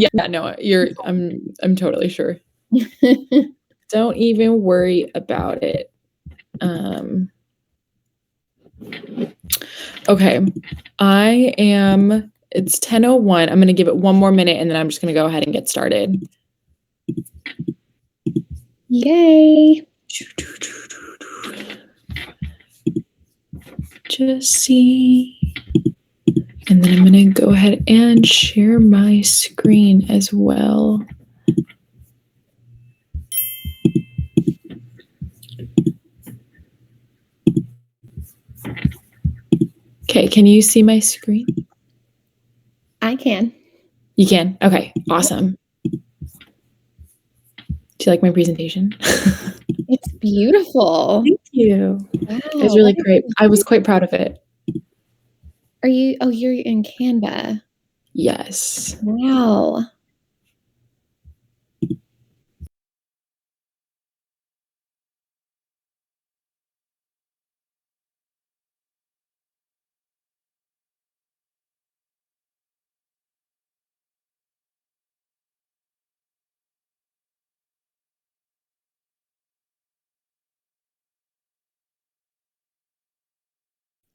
Yeah, no, I'm totally sure. Don't even worry about it. Okay. It's 10:01. I'm gonna give it one more minute, and then I'm just gonna go ahead and get started. Yay. Just see. And then I'm gonna go ahead and share my screen as well. Okay, can you see my screen? I can. You can? Okay, awesome. Do you like my presentation? It's beautiful. Thank you. Wow. It was really great. I was quite proud of it. You're in Canva. Yes. Wow.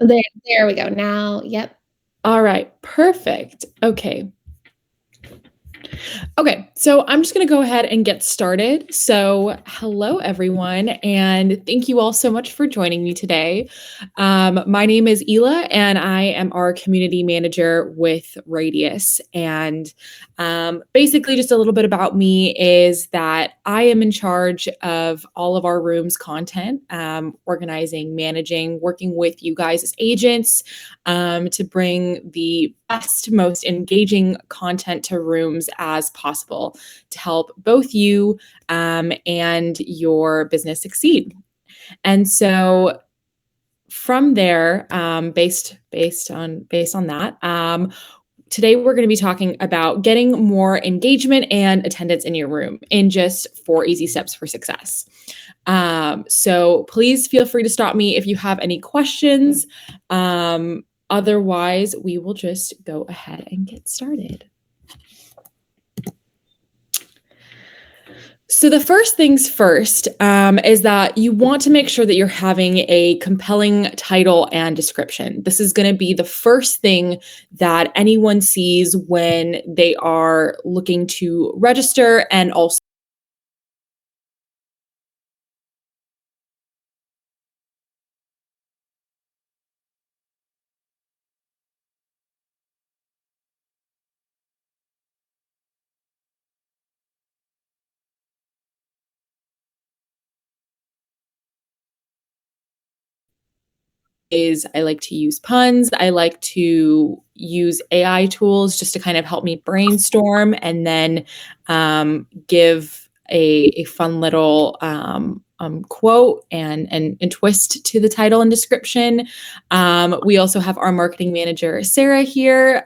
There we go. Now, yep. All right, perfect. Okay. Okay, so I'm just going to go ahead and get started. So, hello, everyone, and thank you all so much for joining me today. My name is Ela, and I am our community manager with Radius. And basically, just a little bit about me is that I am in charge of all of our rooms' content, organizing, managing, working with you guys as agents to bring the best, most engaging content to rooms as possible to help both you and your business succeed. And so from there, based on that, today we're going to be talking about getting more engagement and attendance in your room in just 4 easy steps for success. So please feel free to stop me if you have any questions. Otherwise, we will just go ahead and get started. So the first things first is that you want to make sure that you're having a compelling title and description. This is going to be the first thing that anyone sees when they are looking to register, and also is I like to use puns. I like to use AI tools just to kind of help me brainstorm and then give a fun little quote and twist to the title and description. We also have our marketing manager, Sarah, here,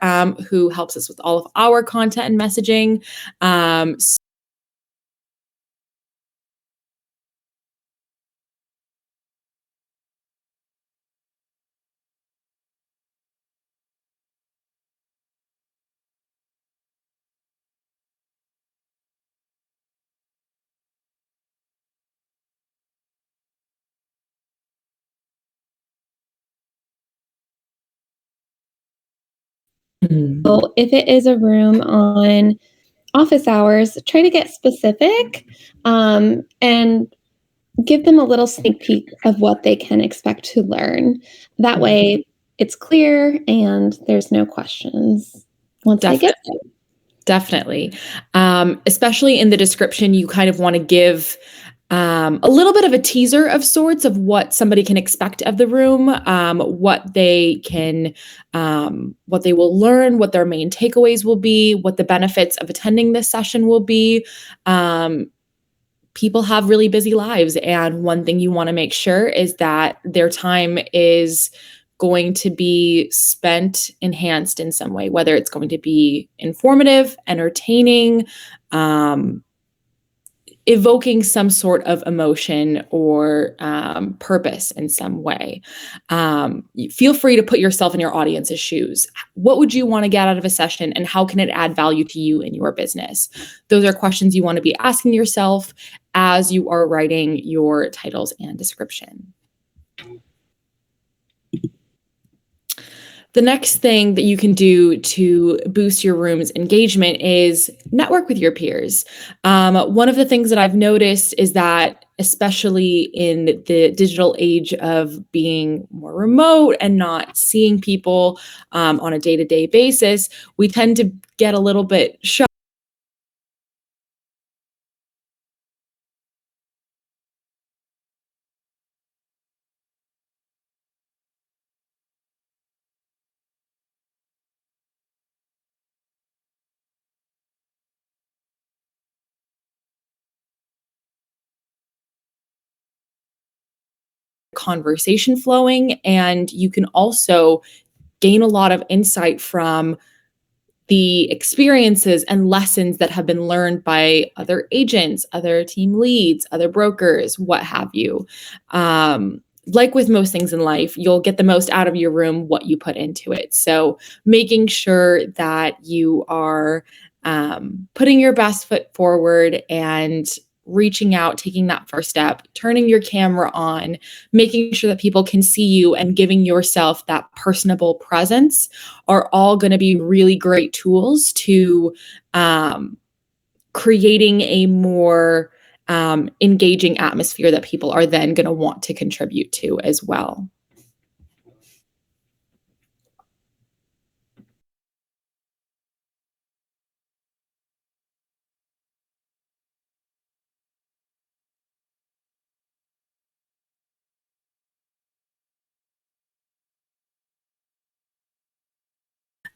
who helps us with all of our content and messaging. So if it is a room on office hours, try to get specific and give them a little sneak peek of what they can expect to learn. That way it's clear and there's no questions once they get there. Definitely. Especially in the description, you kind of want to give a little bit of a teaser of sorts of what somebody can expect of the room, what they will learn, what their main takeaways will be, what the benefits of attending this session will be. People have really busy lives, and one thing you want to make sure is that their time is going to be spent enhanced in some way, whether it's going to be informative, entertaining, evoking some sort of emotion or purpose in some way. Feel free to put yourself in your audience's shoes. What would you want to get out of a session, and how can it add value to you and your business? Those are questions you want to be asking yourself as you are writing your titles and description. The next thing that you can do to boost your room's engagement is network with your peers. One of the things that I've noticed is that, especially in the digital age of being more remote and not seeing people on a day-to-day basis, we tend to get a little bit shy. Conversation flowing, and you can also gain a lot of insight from the experiences and lessons that have been learned by other agents, other team leads, other brokers, what have you. Like with most things in life, you'll get the most out of your room what you put into it. So making sure that you are putting your best foot forward and reaching out, taking that first step, turning your camera on, making sure that people can see you, and giving yourself that personable presence are all going to be really great tools to creating a more engaging atmosphere that people are then going to want to contribute to as well.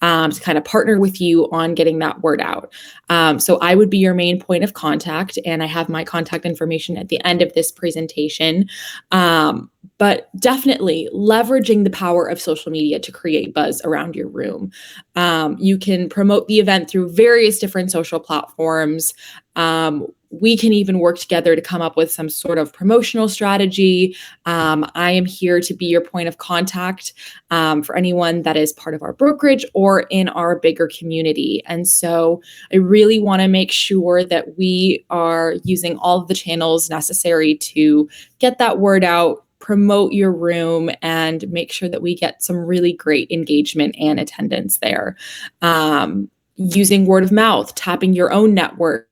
To kind of partner with you on getting that word out. So I would be your main point of contact, and I have my contact information at the end of this presentation. But definitely leveraging the power of social media to create buzz around your room. You can promote the event through various different social platforms. We can even work together to come up with some sort of promotional strategy. I am here to be your point of contact for anyone that is part of our brokerage or in our bigger community. And so I really want to make sure that we are using all of the channels necessary to get that word out, promote your room, and make sure that we get some really great engagement and attendance there. Using word of mouth, tapping your own network.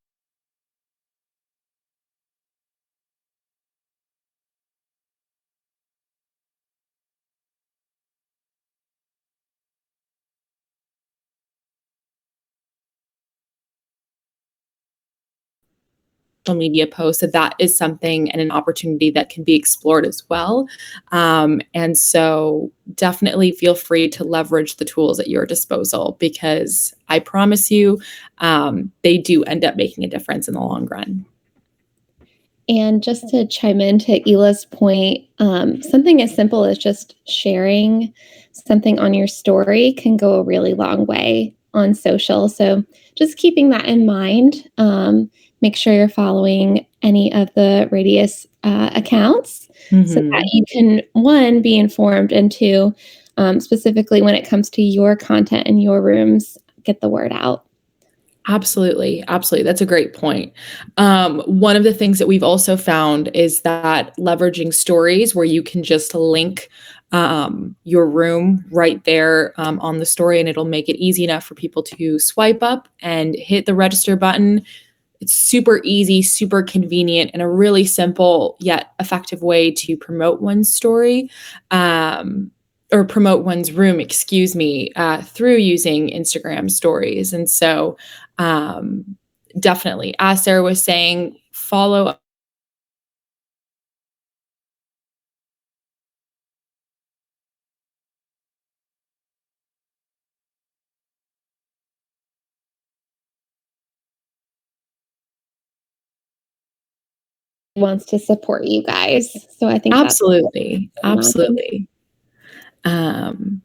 Social media posts, that is something and an opportunity that can be explored as well. And so definitely feel free to leverage the tools at your disposal, because I promise you, they do end up making a difference in the long run. And just to chime in to Hila's point, something as simple as just sharing something on your story can go a really long way on social. So just keeping that in mind, make sure you're following any of the Radius accounts so that you can, one, be informed, and two, specifically when it comes to your content in your rooms, get the word out. Absolutely. Absolutely. That's a great point. One of the things that we've also found is that leveraging stories where you can just link your room right there on the story, and it'll make it easy enough for people to swipe up and hit the register button. It's super easy, super convenient, and a really simple yet effective way to promote one's story. Or promote one's room, excuse me, through using Instagram stories. And so definitely, as Sarah was saying, follow Wants to support you guys. So I think that's absolutely, awesome. absolutely. Um,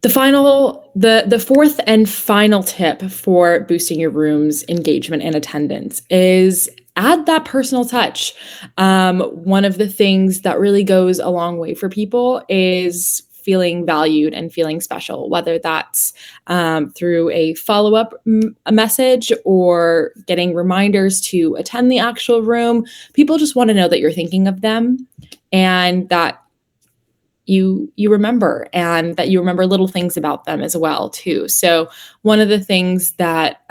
The fourth and final tip for boosting your room's engagement and attendance is add that personal touch. One of the things that really goes a long way for people is feeling valued and feeling special, whether that's through a follow-up message or getting reminders to attend the actual room. People just want to know that you're thinking of them and that you remember, and that you remember little things about them as well too. So one of the things that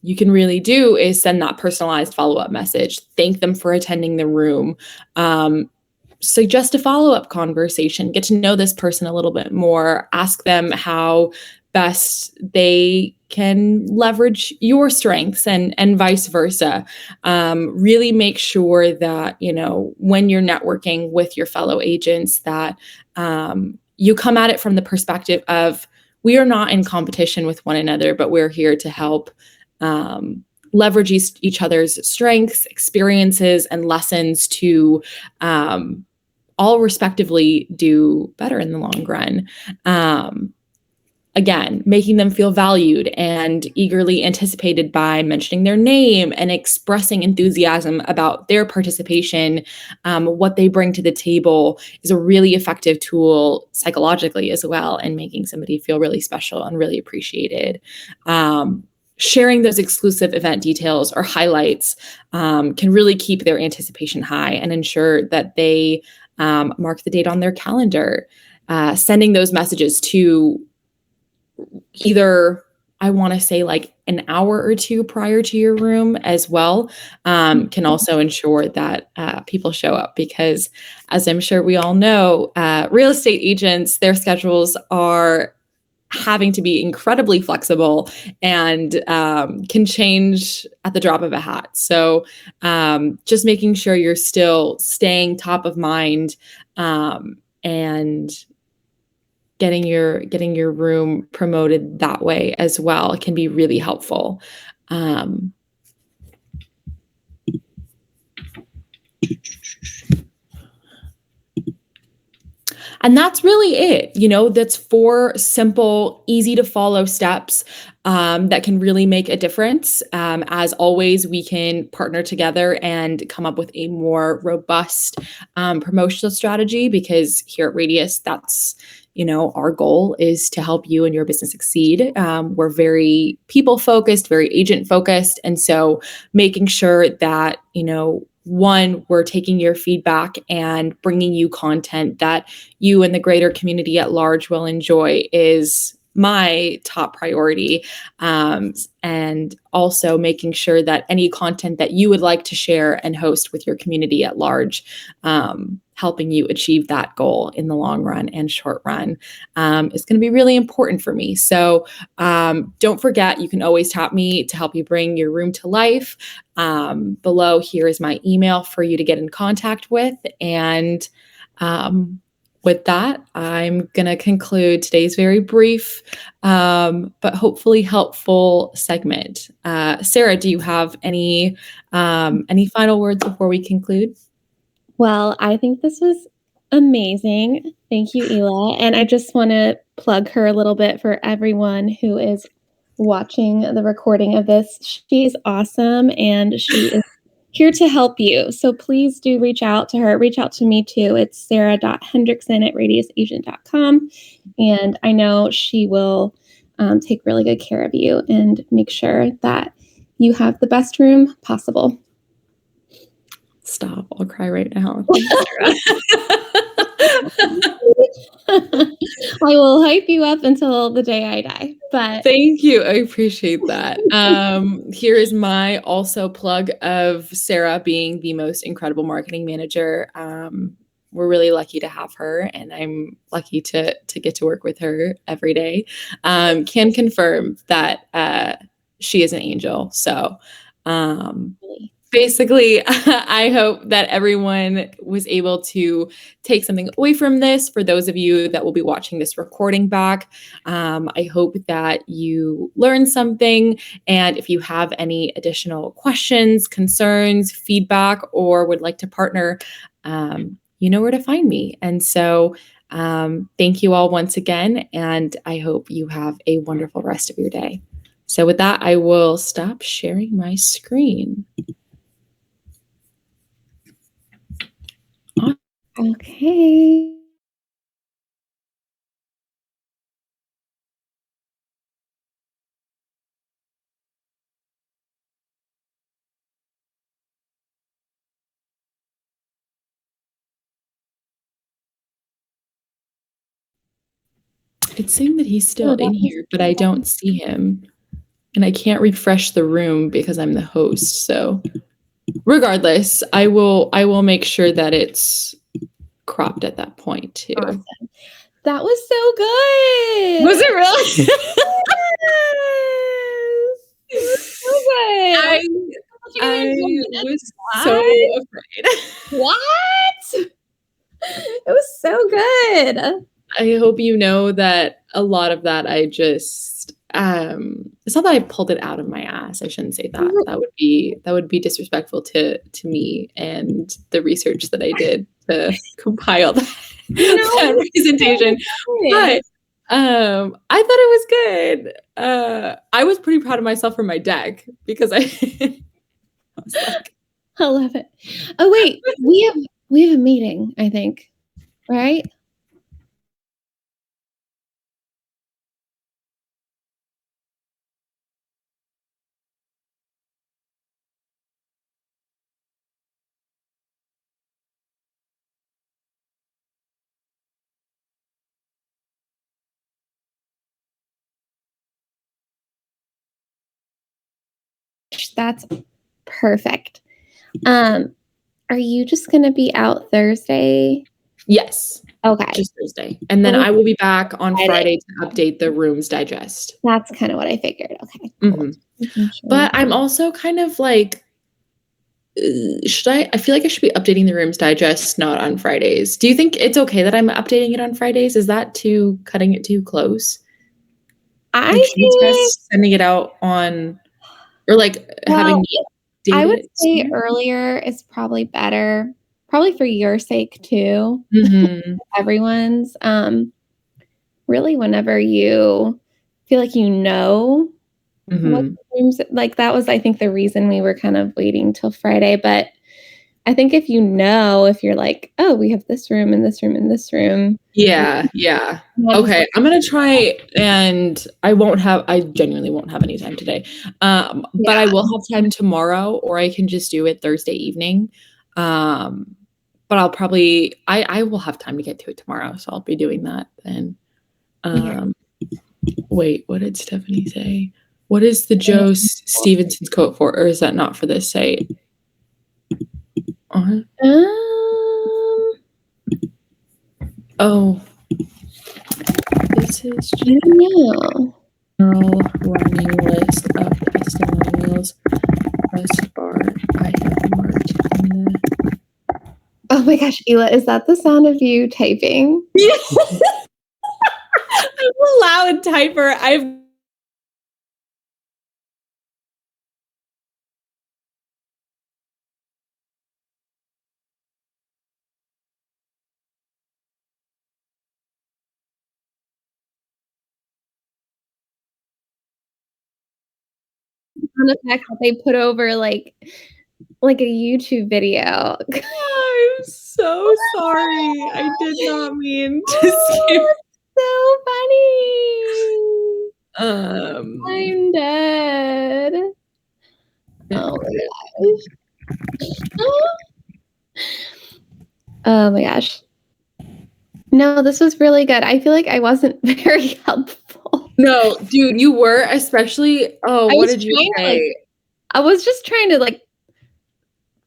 you can really do is send that personalized follow-up message, thank them for attending the room, suggest a follow-up conversation, get to know this person a little bit more, ask them how best they can leverage your strengths and vice versa. Really make sure that, when you're networking with your fellow agents, that you come at it from the perspective of, we are not in competition with one another, but we're here to help leverage each other's strengths, experiences, and lessons to all respectively do better in the long run. Again, making them feel valued and eagerly anticipated by mentioning their name and expressing enthusiasm about their participation, what they bring to the table, is a really effective tool psychologically as well, and making somebody feel really special and really appreciated. Sharing those exclusive event details or highlights can really keep their anticipation high and ensure that they mark the date on their calendar. Sending those messages to either, I want to say, like an hour or two prior to your room as well, can also ensure that people show up, because as I'm sure we all know, real estate agents, their schedules are having to be incredibly flexible and can change at the drop of a hat. So just making sure you're still staying top of mind and getting your room promoted that way as well can be really helpful. And that's really it. That's 4 simple, easy to follow steps that can really make a difference. As always, we can partner together and come up with a more robust promotional strategy, because here at Radius, that's our goal is to help you and your business succeed. We're very people focused, very agent focused. And so making sure that, one, we're taking your feedback and bringing you content that you and the greater community at large will enjoy is my top priority. And also making sure that any content that you would like to share and host with your community at large, helping you achieve that goal in the long run and short run, is going to be really important for me. So don't forget, you can always tap me to help you bring your room to life. Below here is my email for you to get in contact with. And with that, I'm going to conclude today's very brief, but hopefully helpful segment. Sarah, do you have any final words before we conclude? Well, I think this was amazing. Thank you, Ela. And I just want to plug her a little bit for everyone who is watching the recording of this. She's awesome, and she is here to help you. So please do reach out to her. Reach out to me too. It's sarah.hendrickson@radiusagent.com. And I know she will take really good care of you and make sure that you have the best room possible. Stop. I'll cry right now. I will hype you up until the day I die. But thank you. I appreciate that. Here is my also plug of Sarah being the most incredible marketing manager. We're really lucky to have her, and I'm lucky to get to work with her every day. Can confirm that she is an angel. So basically, I hope that everyone was able to take something away from this. For those of you that will be watching this recording back, I hope that you learned something. And if you have any additional questions, concerns, feedback, or would like to partner, you know where to find me. And so Thank you all once again, and I hope you have a wonderful rest of your day. So with that, I will stop sharing my screen. Okay. It's saying that he's still Oh, that in was here, but I don't see him. And I can't refresh the room because I'm the host. So regardless, I will make sure that it's cropped at that point too. awesome. That was so good. Was it really? Yes. It was so good. I was so afraid. What? It was so good. I hope you know that a lot of that I just it's not that I pulled it out of my ass. I shouldn't say that. That would be disrespectful to me and the research that I did to compile that, that presentation. But I thought it was good. I was pretty proud of myself for my deck because I was like, I love it. Oh wait, we have a meeting, I think. Right? That's perfect. Are you just gonna be out Thursday? yes. Okay. Just Thursday. And then I will be back on Friday to update the Rooms Digest. That's kind of what I figured. Okay. Cool. But I'm also kind of like, I feel like I should be updating the Rooms Digest not on Fridays. Do you think it's okay that I'm updating it on Fridays? Is that cutting it too close? I Like, should we test sending it out on, or like having me update I would it say sooner? earlier is probably better, probably for your sake too. Everyone's. Really, whenever you feel like you know what rooms, like that was, I think, the reason we were kind of waiting till Friday. But I think if you know, if you're like, oh, we have this room and this room and this room. Yeah. Okay, I'm gonna try, and I genuinely won't have any time today. But I will have time tomorrow, or I can just do it Thursday evening. But I'll probably I will have time to get to it tomorrow, so I'll be doing that then. Wait, what did Stephanie say? What is the Joe Stevenson's quote for, or is that not for this site? Oh, this is general running list of testimonials. Press bar. I have marked in the. Oh my gosh, Ela, is that the sound of you typing? I'm a loud typer. I'm The fact that they put over like a YouTube video. I'm so sorry. I did not mean to scare. So funny. I'm dead. Oh my gosh. Oh my gosh. No, this was really good. I feel like I wasn't very helpful. No, dude, you were, especially. Oh, what did you say? I was just trying to like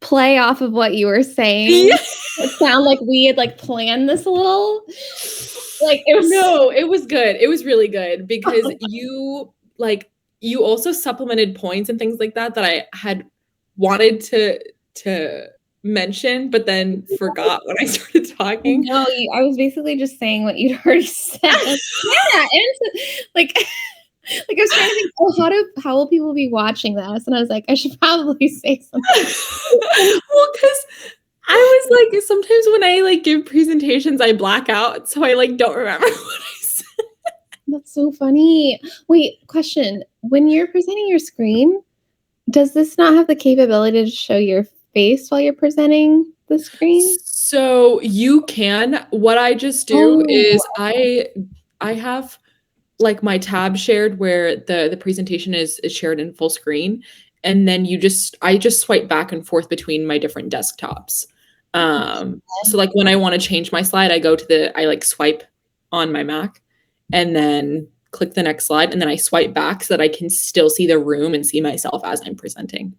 play off of what you were saying. It sounded like we had like planned this a little. Like it was it was good. It was really good because you also supplemented points and things like that I had wanted to mention, but then forgot when I started talking. No, I was basically just saying what you'd already said. Yeah, and like I was trying to think, how will people be watching this? And I was like, I should probably say something. Well, because I was like, sometimes when I like give presentations, I black out, so I like don't remember what I said. That's so funny. Wait, question. When you're presenting your screen, does this not have the capability to show your face while you're presenting the screen? So you can. What I just do Oh, is I have like my tab shared where the presentation is shared in full screen, and then I just swipe back and forth between my different desktops. So like when I want to change my slide, I like swipe on my Mac and then click the next slide, and then I swipe back so that I can still see the room and see myself as I'm presenting.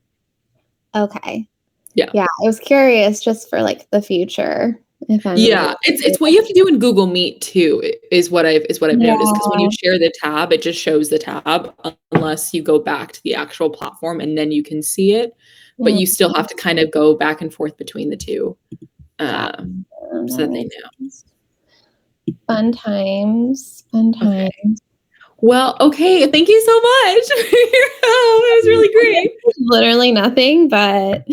okay. Yeah. Yeah, I was curious just for like the future if I'm able Yeah, it's what you have to do in Google Meet too, is what I've noticed. Because when you Yeah. share the tab, it just shows the tab unless you go back to the actual platform and then you can see it, but Mm, you still have to kind of go back and forth between the 2, got so that that they makes know. sense. Fun times, fun Okay. times. Well, okay, thank you so much for your help, it was really great. Literally nothing, but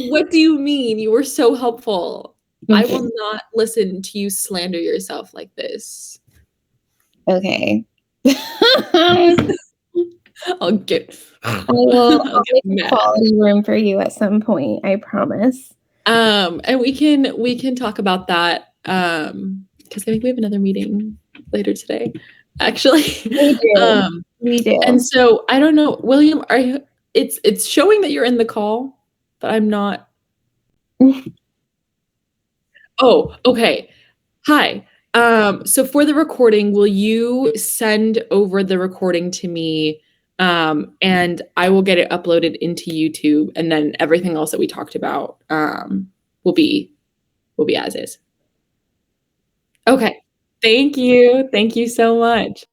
What do you mean? You were so helpful. I okay. will not listen to you slander yourself like this. Okay. I'll get I'll I'll get make a mad. quality room for you at some point, I promise. And we can talk about that, because I think we have another meeting later today, actually. We do. Um, We and do. so I don't know, William, it's showing that you're in the call, but I'm not. Oh, okay. Hi. So for the recording, will you send over the recording to me, and I will get it uploaded into YouTube, and then everything else that we talked about, will be as is. Okay. Thank you. Thank you so much.